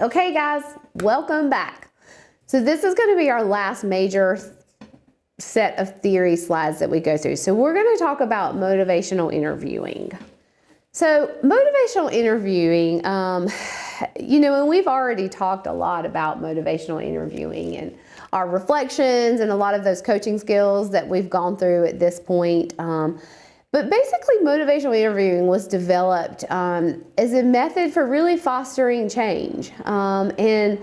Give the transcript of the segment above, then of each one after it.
Okay guys, welcome back. So this is going to be our last major set of theory slides that we go through. So we're going to talk about motivational interviewing. So motivational interviewing, and we've already talked a lot about motivational interviewing and our reflections and a lot of those coaching skills that we've gone through at this point. But basically, motivational interviewing was developed as a method for really fostering change. And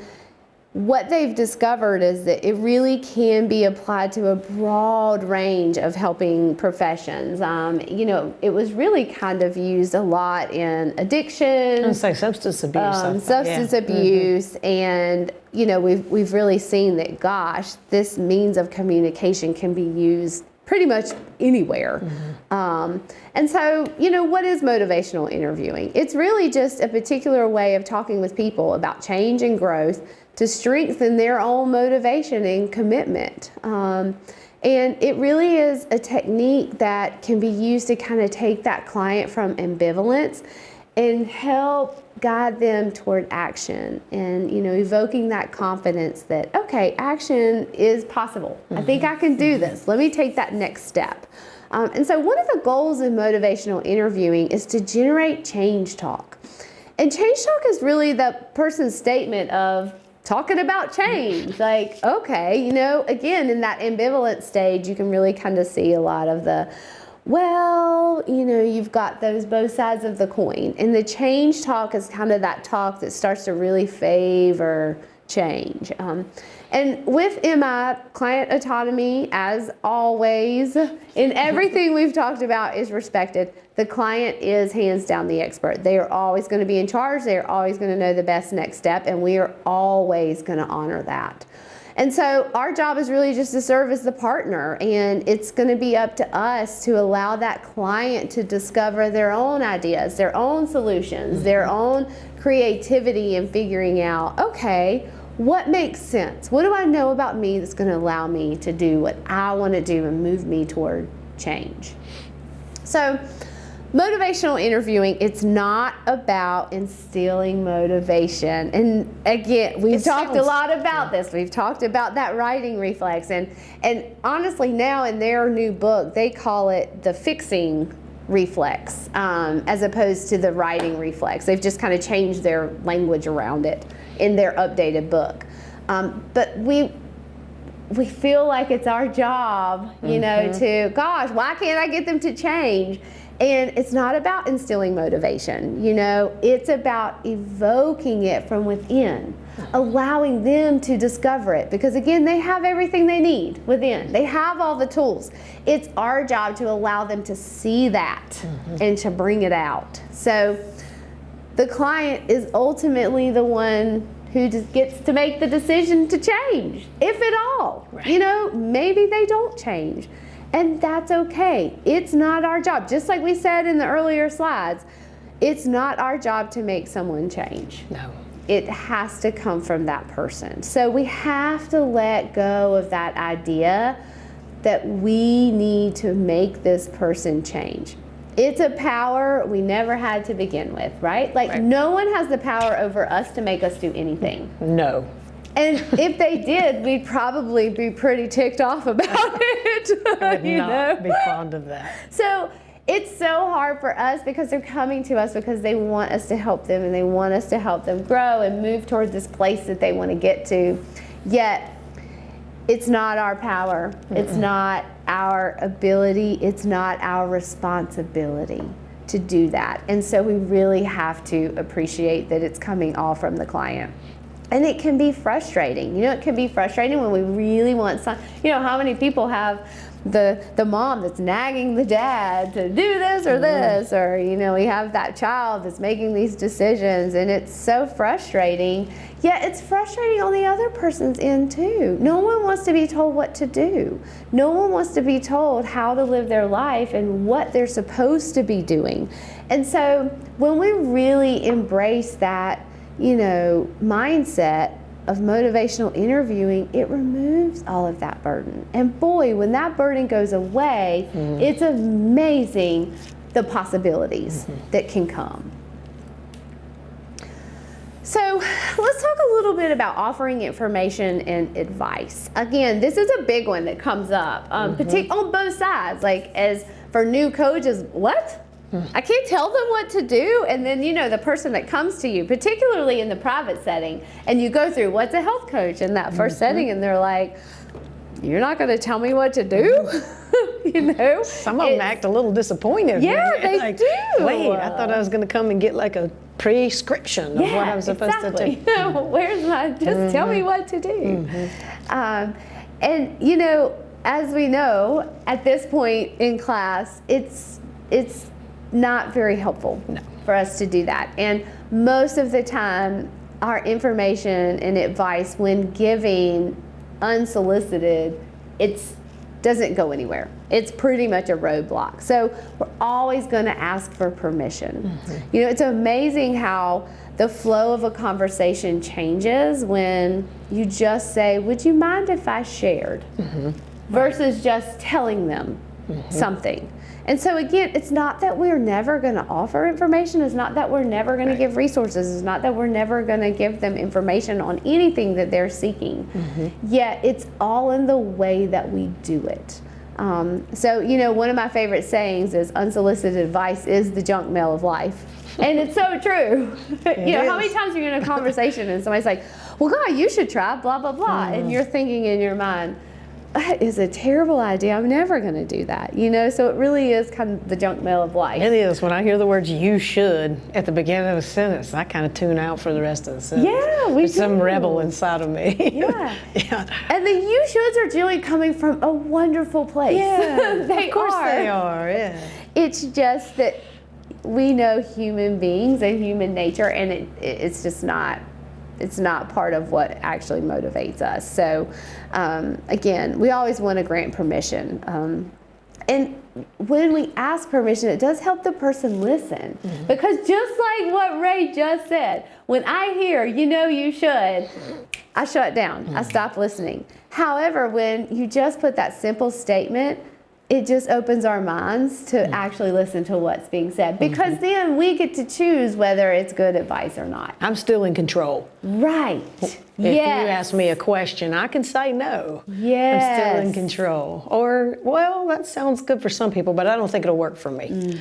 what they've discovered is that it really can be applied to a broad range of helping professions. It was really kind of used a lot in addiction. And substance abuse. Substance abuse. And, we've really seen that, gosh, this means of communication can be used pretty much anywhere. And so, what is motivational interviewing? It's really just a particular way of talking with people about change and growth to strengthen their own motivation and commitment. And it really is a technique that can be used to kind of take that client from ambivalence and help guide them toward action and, evoking that confidence that, okay, action is possible. I think I can do this. Let me take that next step. And so one of the goals of motivational interviewing is to generate change talk. And change talk is really the person's statement of talking about change. Like, okay, again, in that ambivalent stage, you can really kind of see a lot of the, you've got those both sides of the coin. And the change talk is kind of that talk that starts to really favor change. And with MI, client autonomy, as always, in everything we've talked about is respected. The client is hands down the expert. They are always going to be in charge. They are always going to know the best next step, and we are always going to honor that. And so our job is really just to serve as the partner, and it's going to be up to us to allow that client to discover their own ideas, their own solutions, their own creativity in figuring out, okay, what makes sense? What do I know about me that's going to allow me to do what I want to do and move me toward change? So motivational interviewing, it's not about instilling motivation. And again, we've talked a lot about this. We've talked about that writing reflex. And honestly, now in their new book, they call it the fixing reflex as opposed to the writing reflex. They've just kind of changed their language around it in their updated book. But we feel like it's our job, to, gosh, why can't I get them to change? And it's not about instilling motivation, it's about evoking it from within, allowing them to discover it. Because again, they have everything they need within. They have all the tools. It's our job to allow them to see that and to bring it out. So the client is ultimately the one who just gets to make the decision to change, if at all. Right. Maybe they don't change. And that's okay. It's not our job. Just like we said in the earlier slides, it's not our job to make someone change. No. It has to come from that person. So we have to let go of that idea that we need to make this person change. It's a power we never had to begin with, right? No one has the power over us to make us do anything. No. And if they did, we'd probably be pretty ticked off about it. I would not be fond of that. So it's so hard for us because they're coming to us because they want us to help them and they want us to help them grow and move toward this place that they want to get to. Yet, it's not our power. It's not our ability. It's not our responsibility to do that. And so we really have to appreciate that it's coming all from the client. And it can be frustrating. It can be frustrating when we really want some, how many people have the mom that's nagging the dad to do this or this, or, we have that child that's making these decisions, and it's so frustrating. Yet it's frustrating on the other person's end too. No one wants to be told what to do. No one wants to be told how to live their life and what they're supposed to be doing. And so when we really embrace that, mindset of motivational interviewing, it removes all of that burden. And boy, when that burden goes away, it's amazing the possibilities that can come. So let's talk a a little bit about offering information and advice. Again, this is a big one that comes up, on both sides. Like, as for new coaches, what? I can't tell them what to do. And then, the person that comes to you, particularly in the private setting, and you go through, what's a health coach in that first setting? And they're like, you're not going to tell me what to do? Some of them act a little disappointed. Yeah, they like, do. Wait, I thought I was going to come and get like a prescription of what I was supposed to do. Where's my, just tell me what to do. And, as we know, at this point in class, it's not very helpful for us to do that. And most of the time, our information and advice, when giving unsolicited, it doesn't go anywhere. It's pretty much a roadblock. So we're always going to ask for permission. It's amazing how the flow of a conversation changes when you just say, would you mind if I shared? Versus just telling them something. And so again, it's not that we're never going to offer information. It's not that we're never going to give resources. It's not that we're never going to give them information on anything that they're seeking. Yet it's all in the way that we do it. So, one of my favorite sayings is unsolicited advice is the junk mail of life. And it's so true. How many times are you in a conversation and somebody's like, well, God, you should try blah, blah, blah. And you're thinking in your mind, that is a terrible idea. I'm never going to do that. So it really is kind of the junk mail of life. It is. When I hear the words "you should" at the beginning of a sentence, I kind of tune out for the rest of the sentence. Yeah, There's some rebel inside of me. Yeah. And the "you shoulds" are generally coming from a wonderful place. Yeah, they of course are. they are. Yeah. It's just that we know human beings and human nature, and it's just not. It's not part of what actually motivates us. So, again, we always want to grant permission. And when we ask permission, it does help the person listen. Because just like what Ray just said, when I hear, you should, I shut down. I stop listening. However, when you just put that simple statement, it just opens our minds to actually listen to what's being said, because then we get to choose whether it's good advice or not. I'm still in control. Right. If you ask me a question, I can say no. Yes. I'm still in control. Or, well, that sounds good for some people, but I don't think it'll work for me.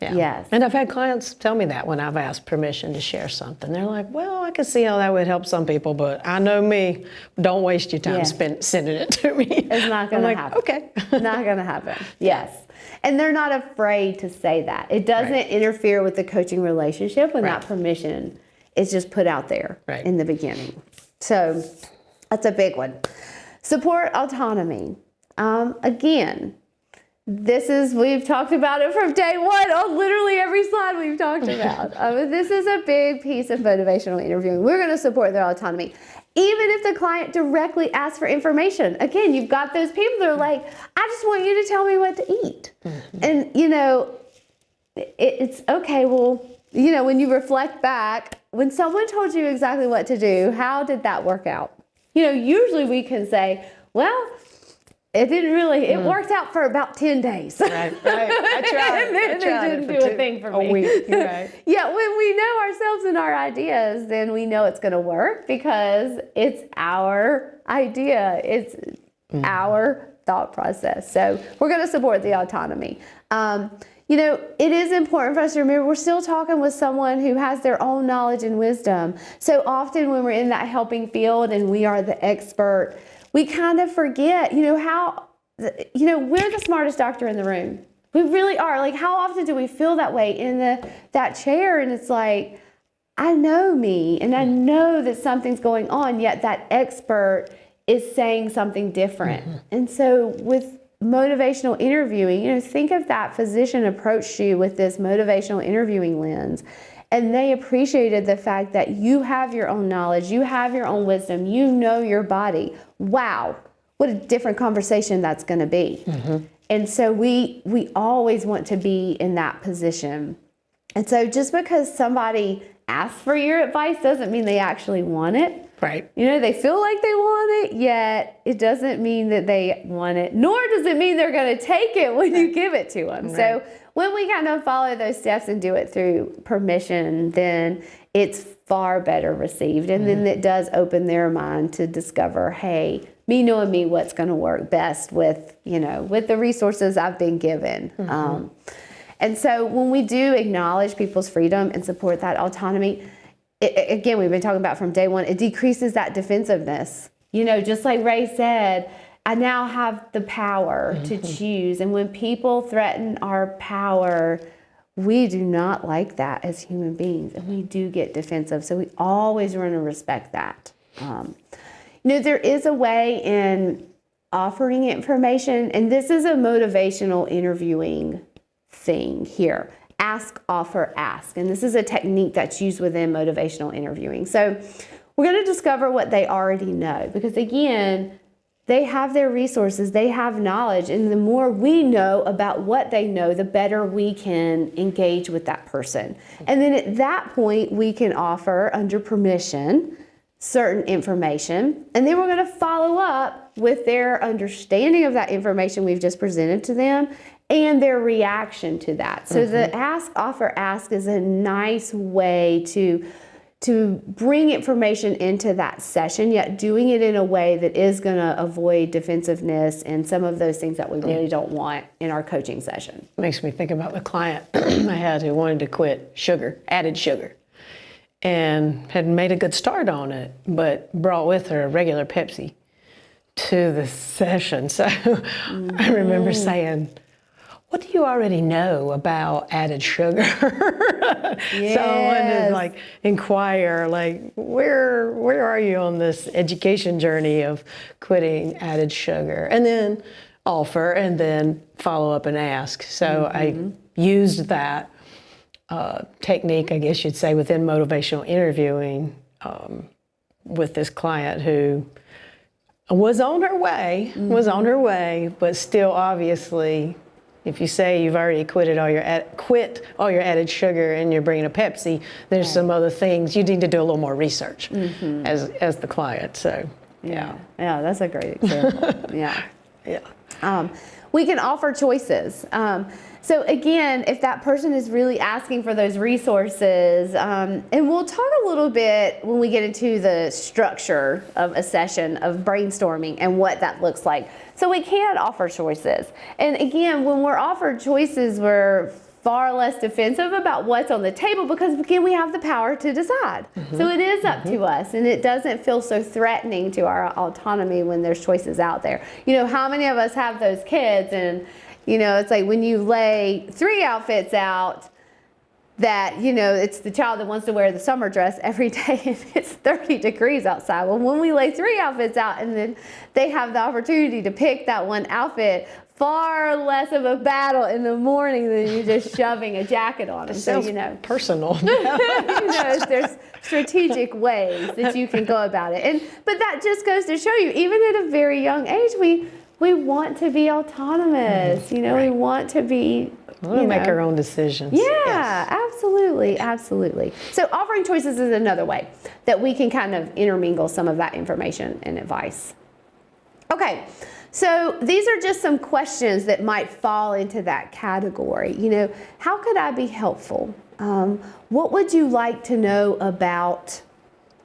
Yeah. Yes. And I've had clients tell me that when I've asked permission to share something. They're like, well, I can see how that would help some people, but I know me. Don't waste your time sending it to me. It's not going to happen. Okay. Not going to happen. Yes. And they're not afraid to say that. It doesn't interfere with the coaching relationship when that permission is just put out there in the beginning. So that's a big one. Support autonomy. Again, we've talked about it from day one on literally every slide we've talked about. This is a big piece of motivational interviewing. We're going to support their autonomy. Even if the client directly asks for information. Again, you've got those people that are like, I just want you to tell me what to eat. And, it's okay. Well, when you reflect back, when someone told you exactly what to do, how did that work out? Usually we can say, well, it didn't really, it worked out for about 10 days. Right. I tried. And then it didn't do a thing for me. A week, right. Yeah, when we know ourselves and our ideas, then we know it's going to work because it's our idea. It's our thought process. So we're going to support the autonomy. It is important for us to remember we're still talking with someone who has their own knowledge and wisdom. So often when we're in that helping field and we are the expert, we kind of forget, we're the smartest doctor in the room. We really are. Like, how often do we feel that way in that chair? And it's like, I know me and I know that something's going on, yet that expert is saying something different. And so with motivational interviewing, think of that physician approached you with this motivational interviewing lens, and they appreciated the fact that you have your own knowledge, you have your own wisdom, you know your body. Wow, what a different conversation that's going to be. And so we always want to be in that position. And so just because somebody ask for your advice doesn't mean they actually want it. Right. You know, they feel like they want it, yet it doesn't mean that they want it, nor does it mean they're going to take it when you give it to them. Right. So when we kind of follow those steps and do it through permission, then it's far better received. And then it does open their mind to discover, hey, me knowing me, what's going to work best with, you know, with the resources I've been given. And so when we do acknowledge people's freedom and support that autonomy, again, we've been talking about from day one, it decreases that defensiveness. You know, just like Ray said, I now have the power to choose. And when people threaten our power, we do not like that as human beings. And we do get defensive. So we always want to respect that. You know, there is a way in offering information, and this is a motivational interviewing thing here. Ask, offer, ask. And this is a technique that's used within motivational interviewing. So we're going to discover what they already know, because again, they have their resources, they have knowledge, and the more we know about what they know, the better we can engage with that person. And then at that point, we can offer, under permission, certain information, and then we're going to follow up with their understanding of that information we've just presented to them and their reaction to that. So the ask, offer, ask is a nice way to bring information into that session, yet doing it in a way that is going to avoid defensiveness and some of those things that we really don't want in our coaching session. Makes me think about the client I had who wanted to quit sugar, added sugar, and had made a good start on it, but brought with her a regular Pepsi to the session. So I remember saying, what do you already know about added sugar? Yes. So I wanted to like inquire, like, where are you on this education journey of quitting added sugar? And then offer, and then follow up and ask. So I used that technique, I guess you'd say, within motivational interviewing with this client who was on her way, but still obviously, if you say you've already quit all your added sugar and you're bringing a Pepsi, there's some other things you need to do a little more research as the client. So yeah, that's a great example. We can offer choices. So again, if that person is really asking for those resources, and we'll talk a little bit when we get into the structure of a session of brainstorming and what that looks like. So we can offer choices. And again, when we're offered choices, we're far less defensive about what's on the table, because again, we have the power to decide. So it is up to us, and it doesn't feel so threatening to our autonomy when there's choices out there. You know, how many of us have those kids, and you know, it's like when you lay 3 outfits out that, you know, it's the child that wants to wear the summer dress every day and it's 30 degrees outside. Well, when we lay 3 outfits out and then they have the opportunity to pick that one outfit, far less of a battle in the morning than you just shoving a jacket on them. So, you know, personal. You know, there's strategic ways that you can go about it. But that just goes to show you, even at a very young age, we want to be autonomous, you know, we want to be, make our own decisions. Yeah, absolutely, absolutely. So offering choices is another way that we can kind of intermingle some of that information and advice. Okay, so these are just some questions that might fall into that category. You know, how could I be helpful? What would you like to know about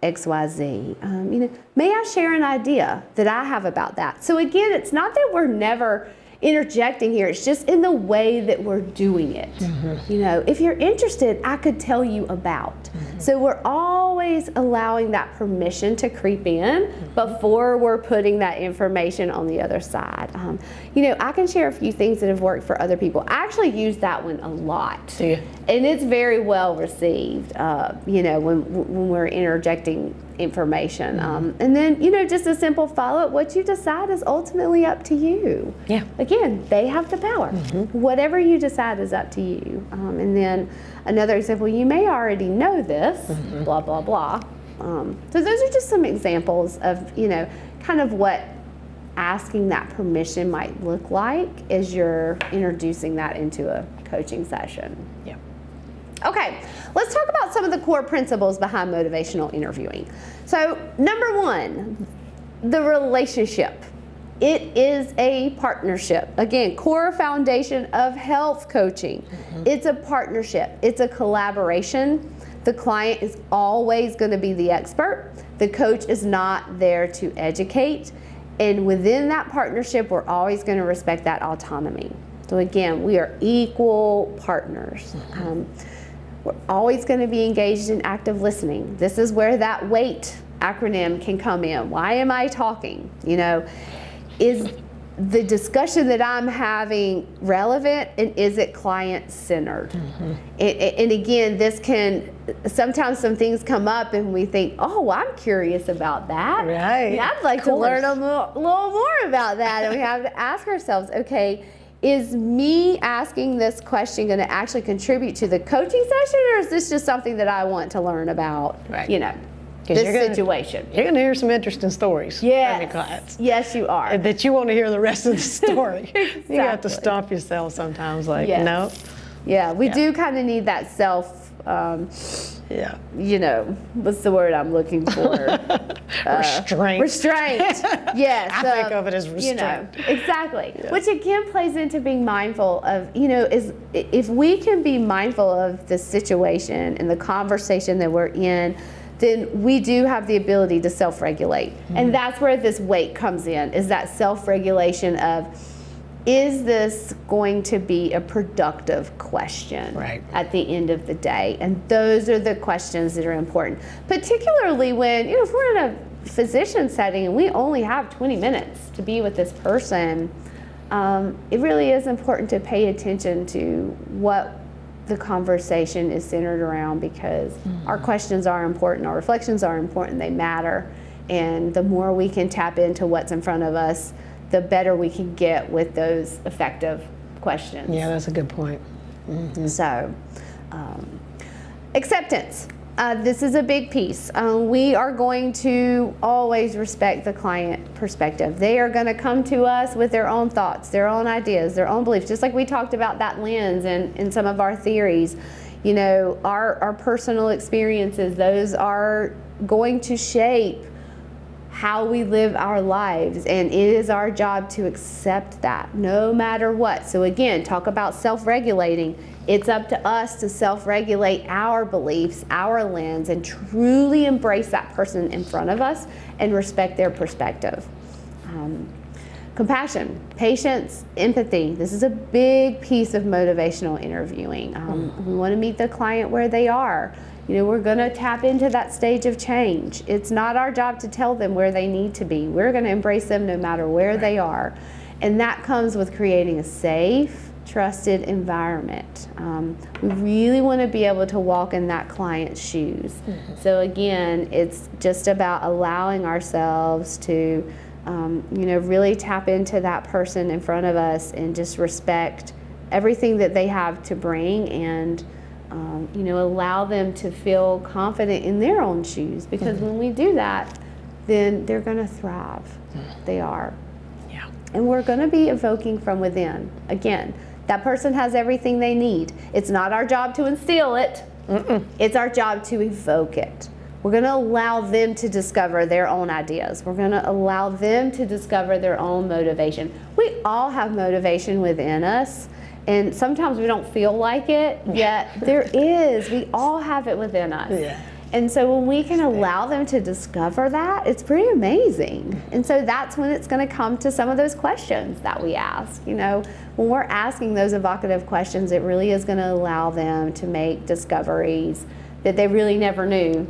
XYZ? You know, may I share an idea that I have about that? So again, it's not that we're never interjecting here, it's just in the way that we're doing it. You know, if you're interested, I could tell you about. So we're always allowing that permission to creep in before we're putting that information on the other side. You know, I can share a few things that have worked for other people. I actually use that one a lot. And it's very well received, you know, when we're interjecting information. And then, you know, just a simple follow-up, what you decide is ultimately up to you. Yeah. Again, they have the power. Whatever you decide is up to you. And then another example, you may already know this, blah, blah, blah. So those are just some examples of, you know, kind of what asking that permission might look like as you're introducing that into a coaching session. Yeah. Okay, let's talk about some of the core principles behind motivational interviewing. So number one, the relationship. It is a partnership. Again, core foundation of health coaching. It's a partnership. It's a collaboration. The client is always going to be the expert. The coach is not there to educate. And within that partnership, we're always going to respect that autonomy. So again, we are equal partners. We're always going to be engaged in active listening. This is where that WAIT acronym can come in. Why am I talking? Is the discussion that I'm having relevant, and is it client-centered? And again, this can, sometimes some things come up and we think, oh, I'm curious about that. Right. Yeah, I'd like to learn a little more about that. And we have to ask ourselves, okay, is me asking this question going to actually contribute to the coaching session, or is this just something that I want to learn about, this situation? You're going to hear some interesting stories from your clients. Yes, you are. That you want to hear the rest of the story. Exactly. You have to stop yourself sometimes, like, no. Yeah, we do kind of need that self, what's the word I'm looking for? Restraint. Restraint. Yes. I think of it as restraint. Exactly. Yeah. Which again plays into being mindful of, is if we can be mindful of the situation and the conversation that we're in, then we do have the ability to self-regulate. And that's where this WAIT comes in, is that self-regulation of, is this going to be a productive question at the end of the day? And those are the questions that are important, particularly when, if we're in a physician setting and we only have 20 minutes to be with this person, it really is important to pay attention to what the conversation is centered around, because our questions are important, our reflections are important, they matter. And the more we can tap into what's in front of us, the better we can get with those effective questions. Yeah, that's a good point. So, acceptance. This is a big piece. We are going to always respect the client perspective. They are going to come to us with their own thoughts, their own ideas, their own beliefs, just like we talked about that lens in some of our theories. Our personal experiences, those are going to shape how we live our lives, and it is our job to accept that no matter what. So again, talk about self-regulating. It's up to us to self-regulate our beliefs, our lens, and truly embrace that person in front of us and respect their perspective. Compassion, patience, empathy. This is a big piece of motivational interviewing. We want to meet the client where they are. We're going to tap into that stage of change. It's not our job to tell them where they need to be. We're going to embrace them no matter where they are. And that comes with creating a safe, trusted environment. We really want to be able to walk in that client's shoes. So again, it's just about allowing ourselves to, really tap into that person in front of us and just respect everything that they have to bring, and allow them to feel confident in their own shoes, because when we do that, then they're going to thrive. They are. Yeah. And we're going to be evoking from within. Again, that person has everything they need. It's not our job to instill it. It's our job to evoke it. We're going to allow them to discover their own ideas. We're going to allow them to discover their own motivation. We all have motivation within us. And sometimes we don't feel like it, yet there is. We all have it within us. Yeah. And so when we can allow them to discover that, it's pretty amazing. And so that's when it's going to come to some of those questions that we ask. When we're asking those evocative questions, it really is going to allow them to make discoveries that they really never knew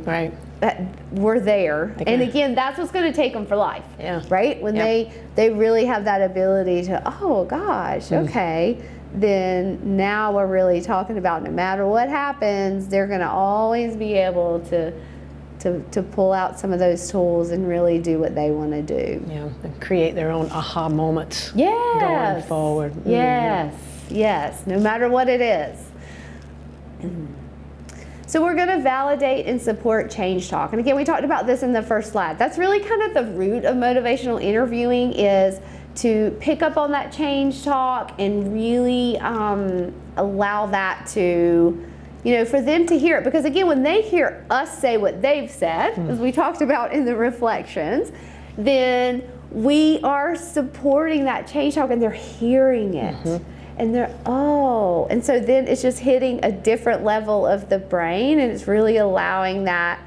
that were there. And again, that's what's going to take them for life, right? When they really have that ability to, oh gosh, okay. Then now we're really talking about, no matter what happens, they're going to always be able to pull out some of those tools and really do what they want to do. Yeah, and create their own aha moments going forward. Yes, no matter what it is. So we're going to validate and support change talk. And again, we talked about this in the first slide. That's really kind of the root of motivational interviewing, is to pick up on that change talk and really allow that to, for them to hear it. Because again, when they hear us say what they've said, as we talked about in the reflections, then we are supporting that change talk and they're hearing it. And and so then it's just hitting a different level of the brain, and it's really allowing that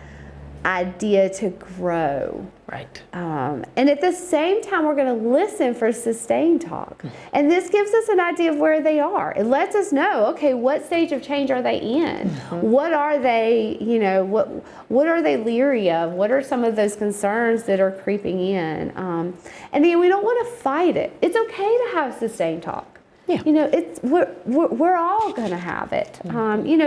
idea to grow. Right. And at the same time, we're going to listen for sustained talk. And this gives us an idea of where they are. It lets us know, okay, what stage of change are they in? What are they, what are they leery of? What are some of those concerns that are creeping in? And then we don't want to fight it. It's okay to have sustained talk. Yeah. We're all going to have it.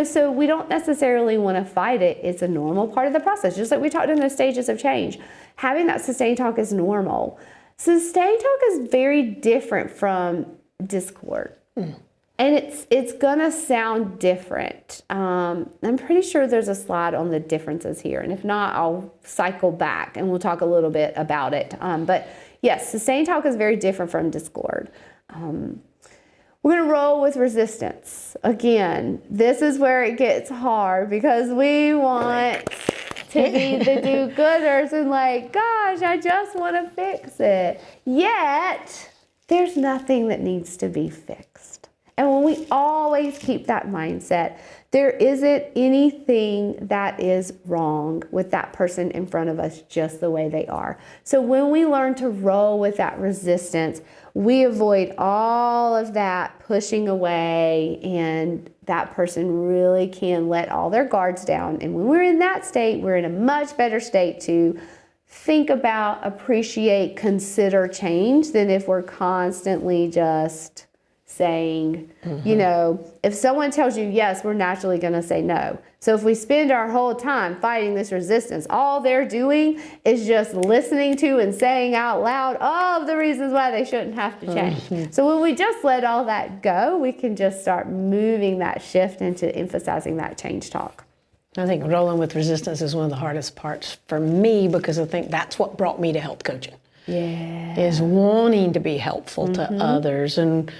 So we don't necessarily want to fight it. It's a normal part of the process, just like we talked in those stages of change. Having that sustained talk is normal. Sustained talk is very different from discord. And it's going to sound different. I'm pretty sure there's a slide on the differences here. And if not, I'll cycle back and we'll talk a little bit about it. But yes, sustained talk is very different from discord. We're going to roll with resistance. Again, this is where it gets hard because we want to be the do-gooders and gosh, I just want to fix it. Yet, there's nothing that needs to be fixed. And when we always keep that mindset, there isn't anything that is wrong with that person in front of us just the way they are. So when we learn to roll with that resistance, we avoid all of that pushing away, and that person really can let all their guards down. And when we're in that state, we're in a much better state to think about, appreciate, consider change than if we're constantly just saying, if someone tells you yes, we're naturally going to say no. So if we spend our whole time fighting this resistance, all they're doing is just listening to and saying out loud all of the reasons why they shouldn't have to change. So when we just let all that go, we can just start moving that shift into emphasizing that change talk. I think rolling with resistance is one of the hardest parts for me because I think that's what brought me to health coaching. Yeah. Is wanting to be helpful to others. And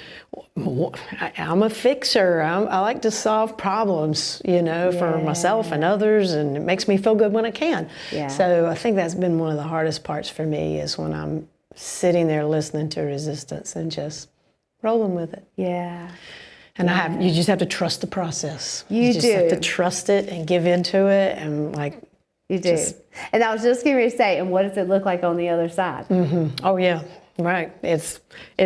I'm a fixer. I like to solve problems, for myself and others, and it makes me feel good when I can. Yeah. So I think that's been one of the hardest parts for me is when I'm sitting there listening to resistance and just rolling with it. Yeah. And you just have to trust the process. You just have to trust it and give into it and You do. And I was just getting ready to say, and what does it look like on the other side? Oh, yeah. Right. It's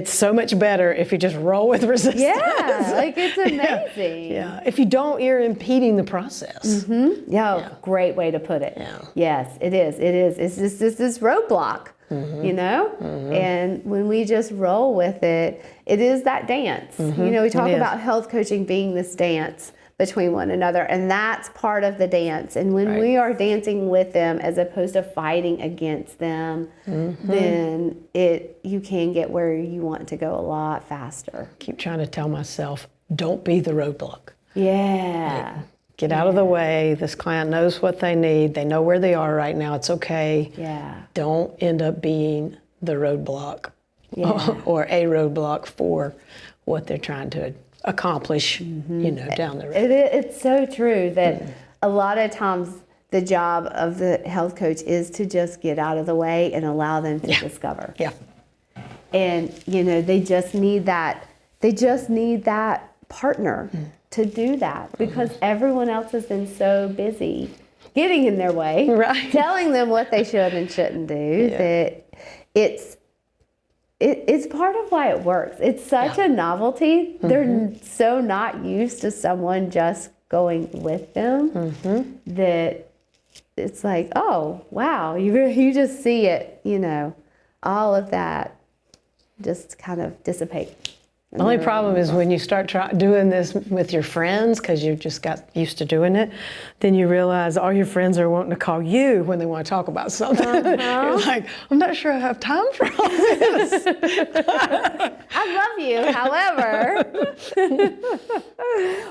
so much better if you just roll with resistance. Yeah. It's amazing. Yeah. If you don't, you're impeding the process. Yeah. Great way to put it. Yeah. Yes, it is. It is. It's just this roadblock, And when we just roll with it, it is that dance. We talk about health coaching being this dance between one another, and that's part of the dance. And when we are dancing with them as opposed to fighting against them, then you can get where you want to go a lot faster. Keep trying to tell myself, don't be the roadblock. Yeah. Get out of the way. This client knows what they need. They know where they are right now. It's okay. Yeah. Don't end up being the roadblock or a roadblock for what they're trying to accomplish, down the road. It's so true that a lot of times the job of the health coach is to just get out of the way and allow them to discover. Yeah. And, they just need that partner to do that because everyone else has been so busy getting in their way, telling them what they should and shouldn't do, that it's part of why it works. It's such a novelty. They're so not used to someone just going with them that it's like, oh, wow, you just see it, all of that just kind of dissipate. The only problem is when you start doing this with your friends, because you've just got used to doing it, then you realize all your friends are wanting to call you when they want to talk about something. You're like, I'm not sure I have time for all this. I love you, however.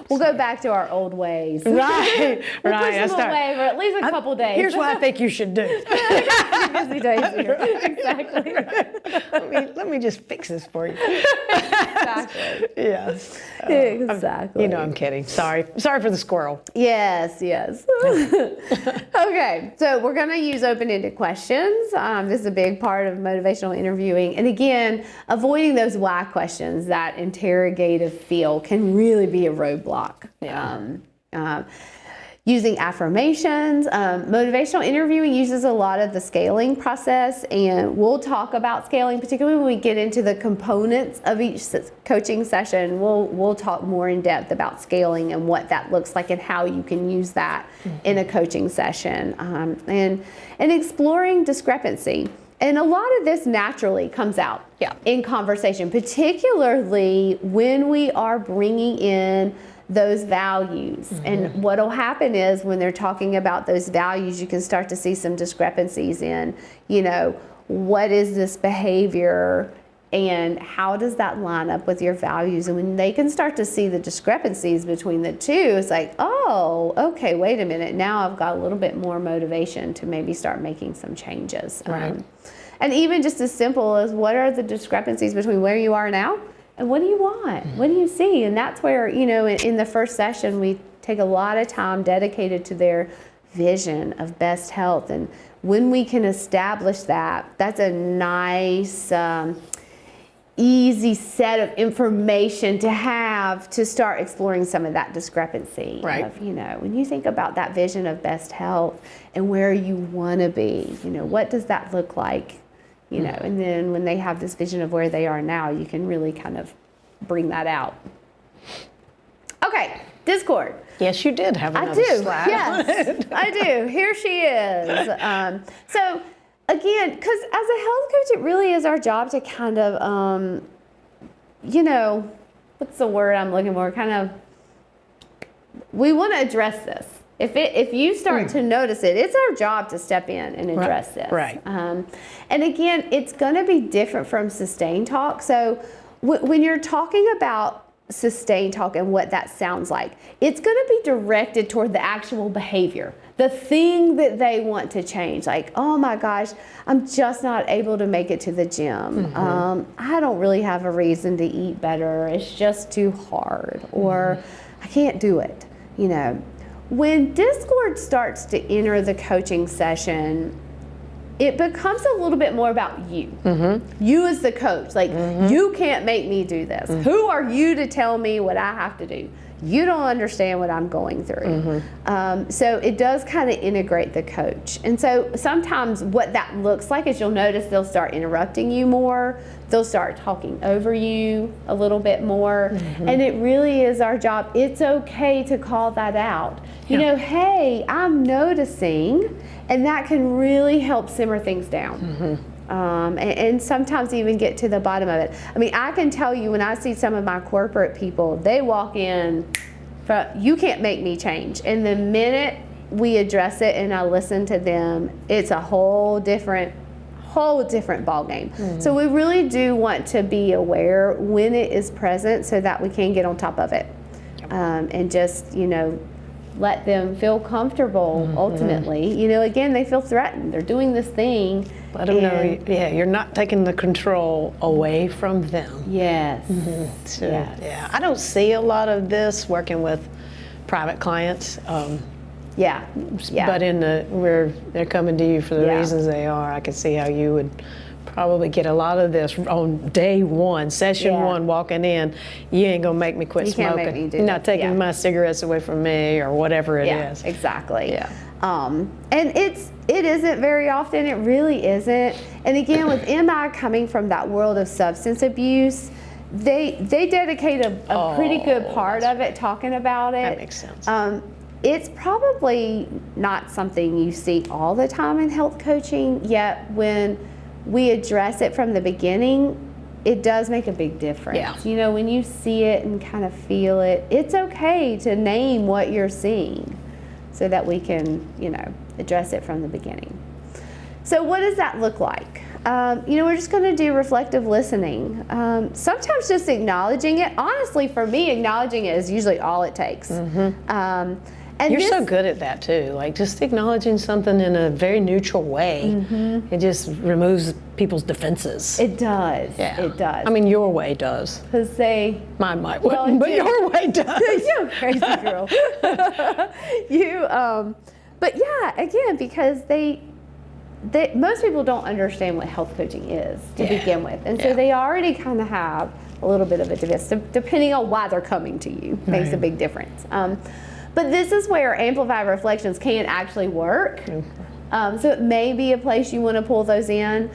We'll go back to our old ways. Right. We'll push them away for at least a couple days. Here's what I think you should do. Busy days here. Exactly. Let me just fix this for you. Exactly. Yes. Exactly. I'm kidding. Sorry for the squirrel. Yes. Okay, so we're going to use open-ended questions. This is a big part of motivational interviewing. And again, avoiding those why questions, that interrogative feel, can really be a roadblock. Yeah. Using affirmations. Motivational interviewing uses a lot of the scaling process, and we'll talk about scaling, particularly when we get into the components of each coaching session. We'll talk more in depth about scaling and what that looks like and how you can use that in a coaching session, and exploring discrepancy. And a lot of this naturally comes out in conversation, particularly when we are bringing in those values. And what'll happen is when they're talking about those values, you can start to see some discrepancies in, what is this behavior and how does that line up with your values? And when they can start to see the discrepancies between the two, it's like, oh, okay, wait a minute. Now I've got a little bit more motivation to maybe start making some changes. Right. And even just as simple as, what are the discrepancies between where you are now and what do you want? What do you see? And that's where, in the first session, we take a lot of time dedicated to their vision of best health. And when we can establish that, that's a nice, easy set of information to have to start exploring some of that discrepancy. Right. Of, when you think about that vision of best health and where you want to be, what does that look like? And then when they have this vision of where they are now, you can really kind of bring that out. Okay, Discord. Yes, you did have another slide. Yes, I do. Here she is. So again, because as a health coach, it really is our job to kind of, what's the word I'm looking for? Kind of, we want to address this. If you start to notice it, it's our job to step in and address this. Right. And again, it's going to be different from sustained talk. So when you're talking about sustained talk and what that sounds like, it's going to be directed toward the actual behavior, the thing that they want to change. Like, oh my gosh, I'm just not able to make it to the gym. I don't really have a reason to eat better. It's just too hard, or I can't do it. When Discord starts to enter the coaching session, it becomes a little bit more about you. You as the coach. Like, you can't make me do this. Who are you to tell me what I have to do? You don't understand what I'm going through. So it does kind of integrate the coach. And so sometimes what that looks like is, you'll notice they'll start interrupting you more. They'll start talking over you a little bit more. And it really is our job. It's okay to call that out. Hey, I'm noticing, and that can really help simmer things down. And sometimes even get to the bottom of it. I mean, I can tell you, when I see some of my corporate people, they walk in, you can't make me change. And the minute we address it and I listen to them, it's a whole different ball game. So we really do want to be aware when it is present, so that we can get on top of it. And just, let them feel comfortable ultimately. Again, they feel threatened. They're doing this thing. Let them know, you're not taking the control away from them. Yes. So, yeah, I don't see a lot of this working with private clients. But where they're coming to you for the reasons they are, I can see how you would probably get a lot of this on day one, session one, walking in. You ain't gonna make me quit smoking. Can't make me do You're not taking my cigarettes away from me, or whatever it is. Exactly. And it isn't very often. It really isn't. And again, with MI coming from that world of substance abuse, they dedicate a pretty good part of it talking about it. That makes sense. It's probably not something you see all the time in health coaching, yet when we address it from the beginning, it does make a big difference. When you see it and kind of feel it, it's okay to name what you're seeing, so that we can, address it from the beginning. So what does that look like? We're just going to do reflective listening. Sometimes just acknowledging it. Honestly, for me, acknowledging it is usually all it takes. And you're so good at that too. Like just acknowledging something in a very neutral way. It just removes people's defenses. It does. Yeah. It does. I mean, your way does. Because Mine might, but your way does. You crazy girl. But yeah, again, because most people don't understand what health coaching is to begin with. And so they already kind of have a little bit of a divide, depending on why they're coming to you, makes a big difference. But this is where amplified reflections can actually work. So it may be a place you want to pull those in.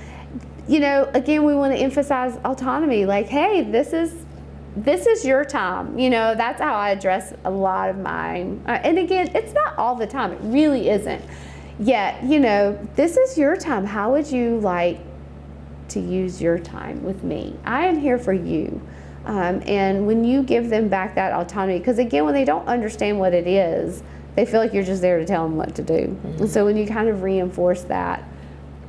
Again, we want to emphasize autonomy. Like, hey, this is your time. That's how I address a lot of mine. And again, it's not all the time. It really isn't. Yet, this is your time. How would you like to use your time with me? I am here for you. And when you give them back that autonomy, because again, when they don't understand what it is, they feel like you're just there to tell them what to do. And so when you kind of reinforce that,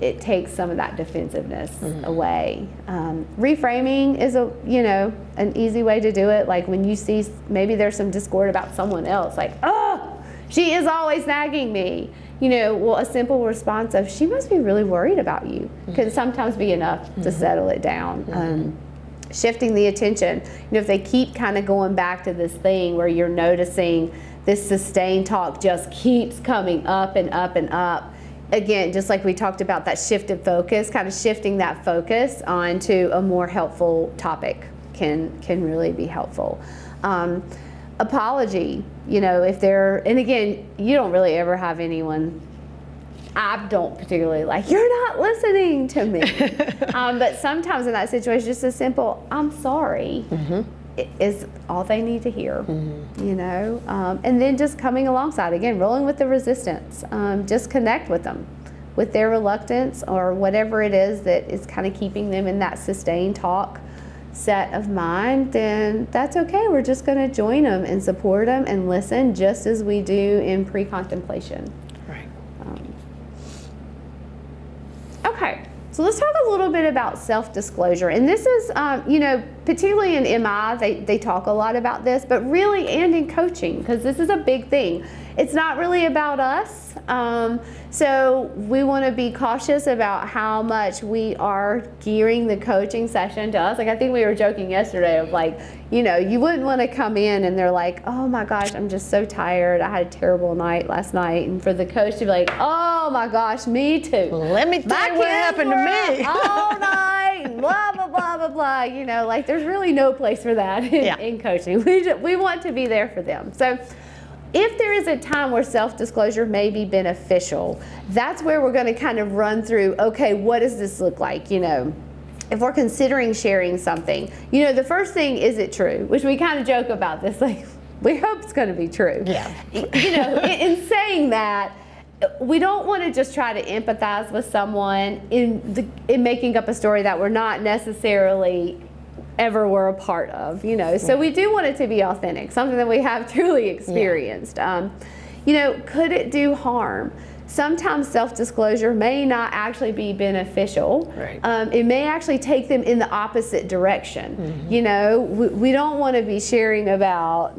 it takes some of that defensiveness away. Reframing is an easy way to do it. Like when you see maybe there's some discord about someone else, like, oh, she is always nagging me. A simple response of, she must be really worried about you, can sometimes be enough to settle it down. Shifting the attention. If they keep kind of going back to this thing where you're noticing this sustained talk just keeps coming up and up and up. Again, just like we talked about that shifted focus, kind of shifting that focus onto a more helpful topic can really be helpful. Apology, if they're, and again, you don't really ever have anyone, I don't particularly like, you're not listening to me. But sometimes in that situation, just a simple, I'm sorry, is all they need to hear, and then just coming alongside, again, rolling with the resistance, just connect with them, with their reluctance or whatever it is that is kind of keeping them in that sustained talk set of mind, then that's okay. We're just going to join them and support them and listen just as we do in pre-contemplation. Right. Okay, so let's talk a little bit about self-disclosure. And this is, particularly in MI, they talk a lot about this, but really, and in coaching, because this is a big thing. It's not really about us. So we want to be cautious about how much we are gearing the coaching session to us. Like, I think we were joking yesterday of like, you wouldn't want to come in and they're like, oh my gosh, I'm just so tired. I had a terrible night last night. And for the coach to be like, oh my gosh, me too. Let me tell you what happened to me. All night, and blah, blah, blah, blah, blah. Like there's really no place for that in coaching. We want to be there for them. So if there is a time where self-disclosure may be beneficial, that's where we're going to kind of run through, okay, what does this look like? If we're considering sharing something, the first thing, is it true? Which we kind of joke about this, like, we hope it's going to be true. Yeah. In saying that, we don't want to just try to empathize with someone in making up a story that we're not necessarily ever were a part of, So we do want it to be authentic, something that we have truly experienced. Could it do harm? Sometimes self-disclosure may not actually be beneficial. Right. It may actually take them in the opposite direction. We don't want to be sharing about,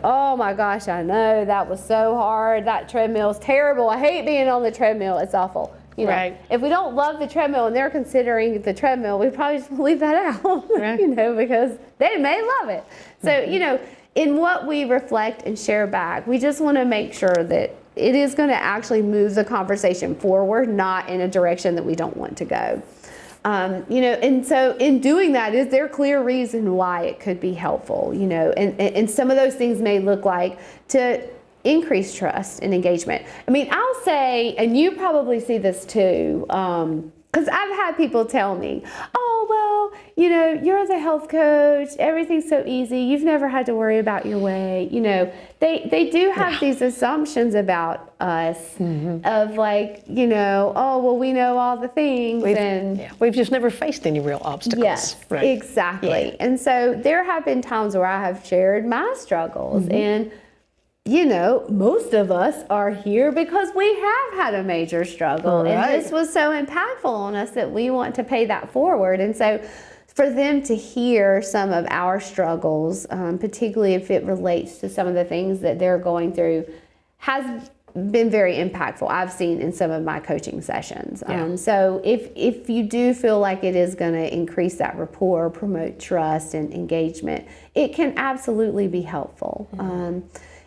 oh my gosh, I know that was so hard. That treadmill's terrible. I hate being on the treadmill. It's awful. Right. If we don't love the treadmill and they're considering the treadmill, we probably just leave that out, Right. Because they may love it. So, in what we reflect and share back, we just want to make sure that it is going to actually move the conversation forward, not in a direction that we don't want to go. And so in doing that, is there a clear reason why it could be helpful, and some of those things may look like to increase trust and engagement. I mean, I'll say, and you probably see this too, because I've had people tell me, oh, well, you're the health coach, everything's so easy, you've never had to worry about your weight. They do have these assumptions about us of like, oh, well, we know all the things. We've just never faced any real obstacles. Yes, right. Exactly. Yeah. And so there have been times where I have shared my struggles and most of us are here because we have had a major struggle. Right. And this was so impactful on us that we want to pay that forward. And so for them to hear some of our struggles, particularly if it relates to some of the things that they're going through, has been very impactful. I've seen in some of my coaching sessions. Yeah. So if you do feel like it is going to increase that rapport, promote trust and engagement, it can absolutely be helpful.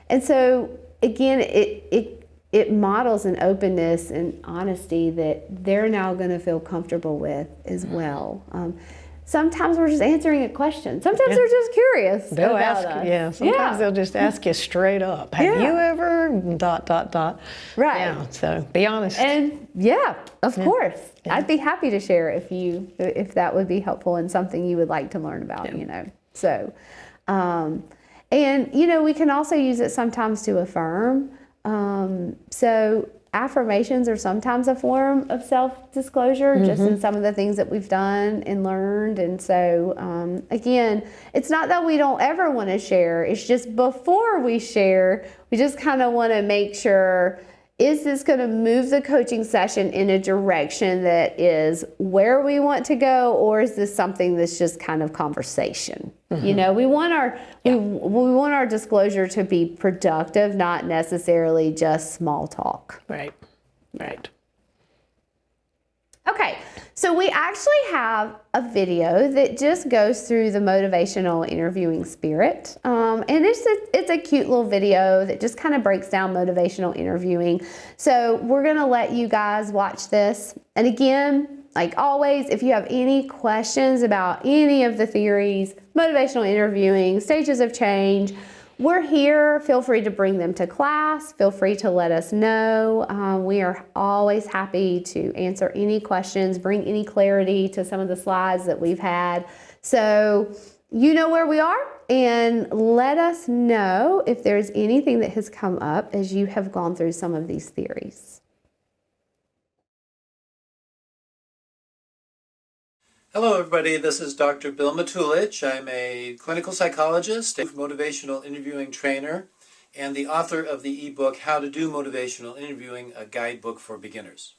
And so again, it models an openness and honesty that they're now going to feel comfortable with as well. Sometimes we're just answering a question. Sometimes they're just curious. They'll about ask, us. sometimes they'll just ask you straight up. Have you ever ... Right. Yeah, so be honest. And of course. I'd be happy to share if that would be helpful and something you would like to learn about, So, and, we can also use it sometimes to affirm. So affirmations are sometimes a form of self-disclosure, just in some of the things that we've done and learned. And so, again, it's not that we don't ever want to share. It's just before we share, we just kind of want to make sure, is this going to move the coaching session in a direction that is where we want to go, or is this something that's just kind of conversation? We want our we want our disclosure to be productive, not necessarily just small talk. Right. Okay, so we actually have a video that just goes through the motivational interviewing spirit. And it's a cute little video that just kind of breaks down motivational interviewing. So we're going to let you guys watch this. And again, like always, if you have any questions about any of the theories, motivational interviewing, stages of change, we're here. Feel free to bring them to class. Feel free to let us know. We are always happy to answer any questions, bring any clarity to some of the slides that we've had. So you know where we are, and let us know if there's anything that has come up as you have gone through some of these theories. Hello everybody, this is Dr. Bill Matulich. I'm a clinical psychologist, a motivational interviewing trainer, and the author of the ebook How to Do Motivational Interviewing, a guidebook for beginners.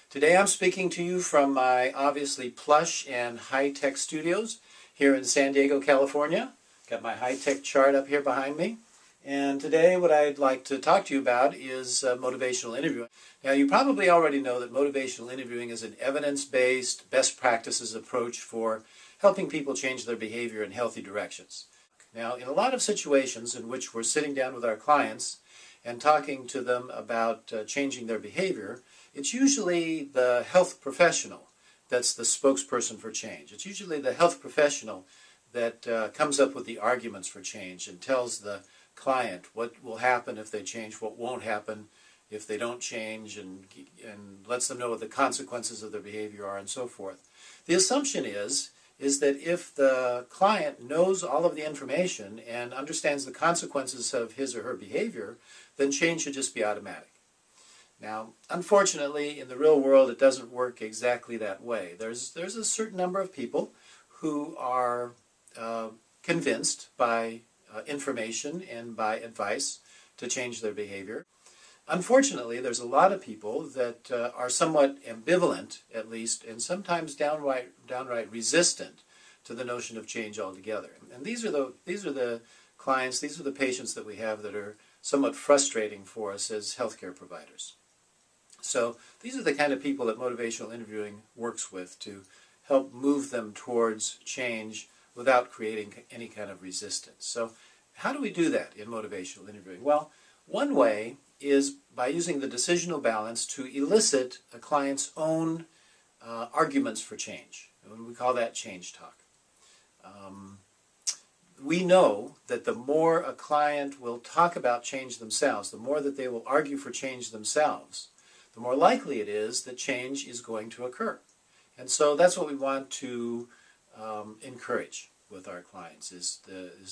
Today I'm speaking to you from my obviously plush and high-tech studios here in San Diego, California. Got my high-tech chart up here behind me. And today what I'd like to talk to you about is motivational interviewing. Now you probably already know that motivational interviewing is an evidence-based, best practices approach for helping people change their behavior in healthy directions. Now in a lot of situations in which we're sitting down with our clients and talking to them about changing their behavior, it's usually the health professional that's the spokesperson for change. It's usually the health professional that comes up with the arguments for change and tells the client what will happen if they change, what won't happen if they don't change, and lets them know what the consequences of their behavior are and so forth. The assumption is that if the client knows all of the information and understands the consequences of his or her behavior, then change should just be automatic. Now, unfortunately, in the real world, it doesn't work exactly that way. There's a certain number of people who are convinced by information and by advice to change their behavior. Unfortunately, there's a lot of people that are somewhat ambivalent, at least, and sometimes downright resistant to the notion of change altogether. And these are the clients, these are the patients that we have that are somewhat frustrating for us as healthcare providers. So these are the kind of people that motivational interviewing works with to help move them towards change without creating any kind of resistance. So how do we do that in motivational interviewing? Well, one way is by using the decisional balance to elicit a client's own arguments for change. And we call that change talk. We know that the more a client will talk about change themselves, the more that they will argue for change themselves, the more likely it is that change is going to occur. And so that's what we want to encourage with our clients, is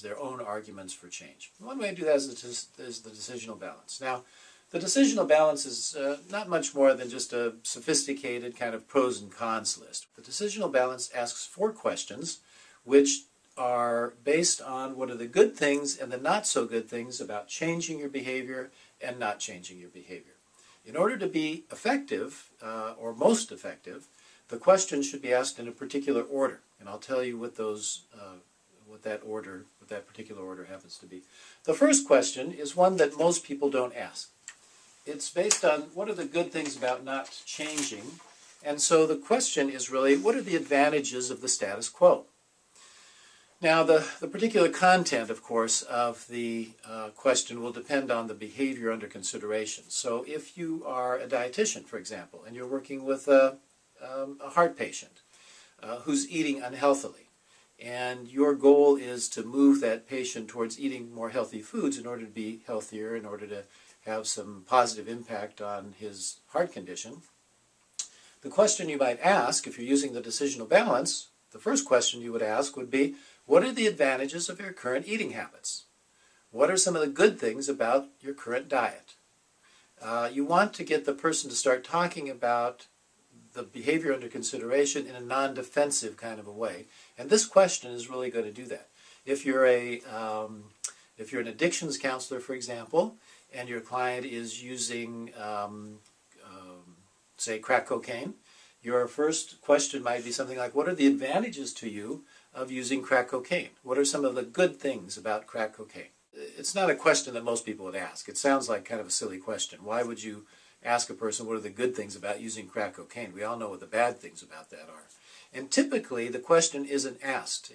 their own arguments for change. One way to do that is the decisional balance. Now, the decisional balance is not much more than just a sophisticated kind of pros and cons list. The decisional balance asks 4 questions, which are based on what are the good things and the not so good things about changing your behavior and not changing your behavior. In order to be effective, or most effective, the questions should be asked in a particular order, and I'll tell you what that particular order happens to be. The first question is one that most people don't ask. it's based on what are the good things about not changing. And so the question is really, what are the advantages of the status quo? Now, the particular content, of course, of the question will depend on the behavior under consideration. So if you are a dietitian, for example, and you're working with a heart patient who's eating unhealthily, and your goal is to move that patient towards eating more healthy foods in order to be healthier, in order to have some positive impact on his heart condition, the question you might ask, if you're using the decisional balance, the first question you would ask would be, what are the advantages of your current eating habits? What are some of the good things about your current diet? You want to get the person to start talking about the behavior under consideration in a non-defensive kind of a way. And this question is really going to do that. If you're an addictions counselor, for example, and your client is using, say, crack cocaine, your first question might be something like, what are the advantages to you of using crack cocaine? What are some of the good things about crack cocaine? It's not a question that most people would ask. It sounds like kind of a silly question. Why would you ask a person what are the good things about using crack cocaine? We all know what the bad things about that are. And typically the question isn't asked.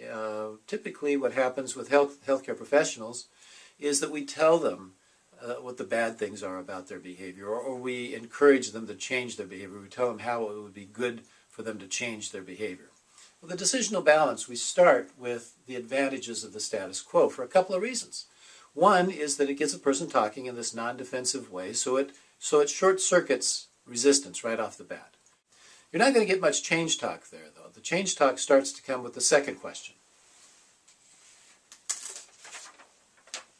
Typically what happens with healthcare professionals is that we tell them what the bad things are about their behavior, or we encourage them to change their behavior. We tell them how it would be good for them to change their behavior. With the decisional balance, we start with the advantages of the status quo for a couple of reasons. One is that it gets a person talking in this non-defensive way, so it short-circuits resistance right off the bat. You're not going to get much change talk there, though. The change talk starts to come with the second question.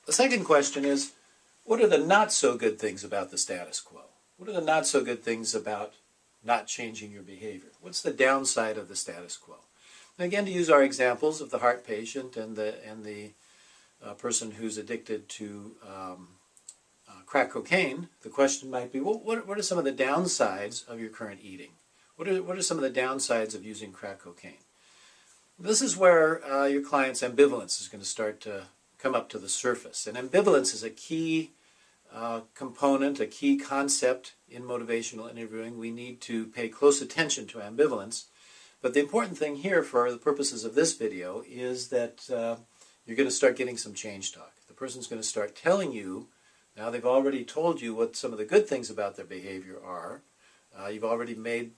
The second question is, what are the not-so-good things about the status quo? What are the not-so-good things about not changing your behavior? What's the downside of the status quo? And again, to use our examples of the heart patient and the person who's addicted to crack cocaine, the question might be, well, what are some of the downsides of your current eating? What are some of the downsides of using crack cocaine? This is where your client's ambivalence is going to start to come up to the surface. And ambivalence is a key component, a key concept in motivational interviewing. We need to pay close attention to ambivalence. But the important thing here for the purposes of this video is that you're going to start getting some change talk. The person's going to start telling you, now they've already told you what some of the good things about their behavior are. You've already made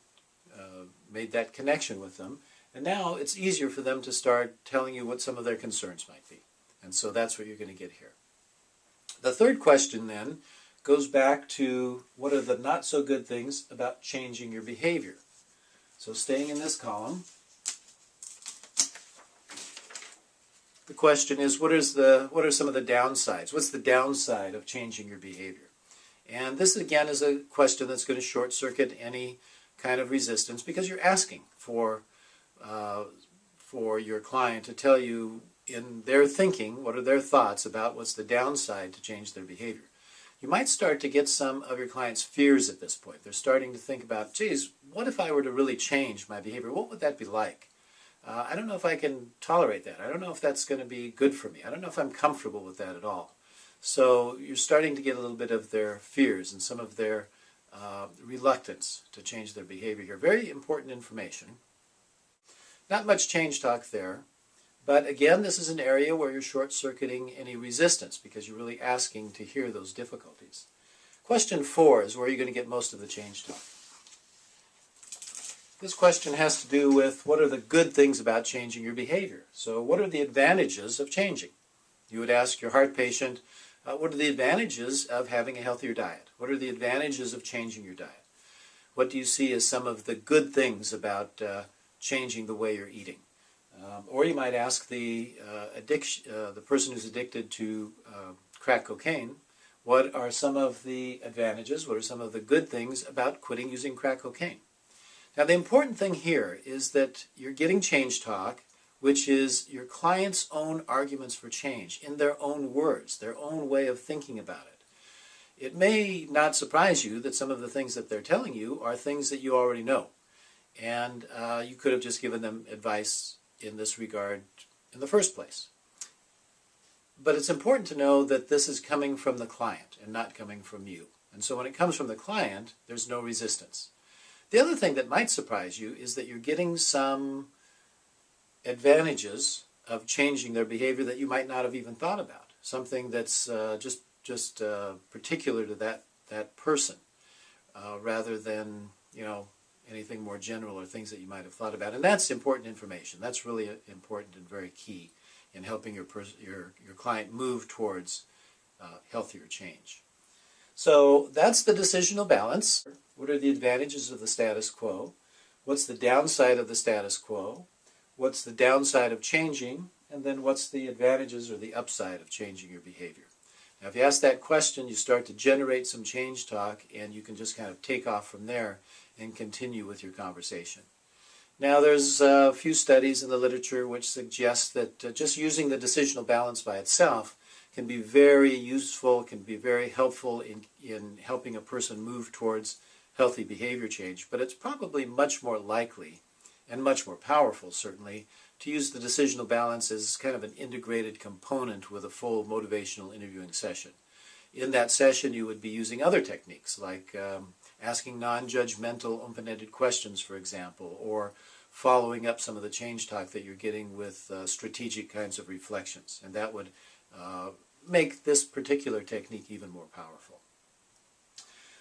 that connection with them. And now it's easier for them to start telling you what some of their concerns might be. And so that's what you're going to get here. The third question then goes back to what are the not so good things about changing your behavior. So staying in this column, the question is what are some of the downsides? What's the downside of changing your behavior? And this again is a question that's going to short circuit any kind of resistance because you're asking for your client to tell you in their thinking, what are their thoughts about what's the downside to change their behavior. You might start to get some of your clients' fears at this point. They're starting to think about, geez, what if I were to really change my behavior? What would that be like? I don't know if I can tolerate that. I don't know if that's going to be good for me. I don't know if I'm comfortable with that at all. So you're starting to get a little bit of their fears and some of their reluctance to change their behavior here. Very important information. Not much change talk there. But again, this is an area where you're short-circuiting any resistance because you're really asking to hear those difficulties. Question 4 is where you're going to get most of the change talk. This question has to do with what are the good things about changing your behavior. So what are the advantages of changing? You would ask your heart patient, what are the advantages of having a healthier diet? What are the advantages of changing your diet? What do you see as some of the good things about changing the way you're eating? Or you might ask the person who's addicted to crack cocaine, what are some of the advantages, what are some of the good things about quitting using crack cocaine? Now the important thing here is that you're getting change talk, which is your client's own arguments for change, in their own words, their own way of thinking about it. It may not surprise you that some of the things that they're telling you are things that you already know. And you could have just given them advice in this regard in the first place. But it's important to know that this is coming from the client and not coming from you. And so when it comes from the client, there's no resistance. The other thing that might surprise you is that you're getting some advantages of changing their behavior that you might not have even thought about. Something that's just particular to that person, rather than anything more general or things that you might have thought about. And that's important information. That's really important and very key in helping your client move towards healthier change. So that's the decisional balance. What are the advantages of the status quo? What's the downside of the status quo? What's the downside of changing? And then what's the advantages or the upside of changing your behavior? Now, if you ask that question, you start to generate some change talk, and you can just kind of take off from there and continue with your conversation. Now, there's a few studies in the literature which suggest that just using the decisional balance by itself can be very useful, can be very helpful in helping a person move towards healthy behavior change, but it's probably much more likely and much more powerful, certainly, to use the decisional balance as kind of an integrated component with a full motivational interviewing session. In that session, you would be using other techniques like asking non-judgmental, open-ended questions, for example, or following up some of the change talk that you're getting with strategic kinds of reflections. And that would make this particular technique even more powerful.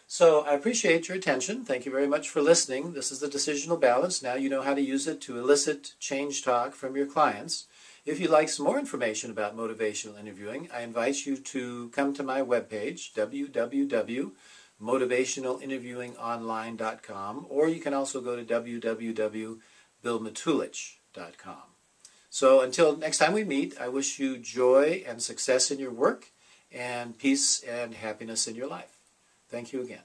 So I appreciate your attention. Thank you very much for listening. This is the decisional balance. Now you know how to use it to elicit change talk from your clients. If you'd like some more information about motivational interviewing, I invite you to come to my webpage, www.motivationalinterviewingonline.com, or you can also go to www.billmatulich.com. So until next time we meet, I wish you joy and success in your work and peace and happiness in your life. Thank you again.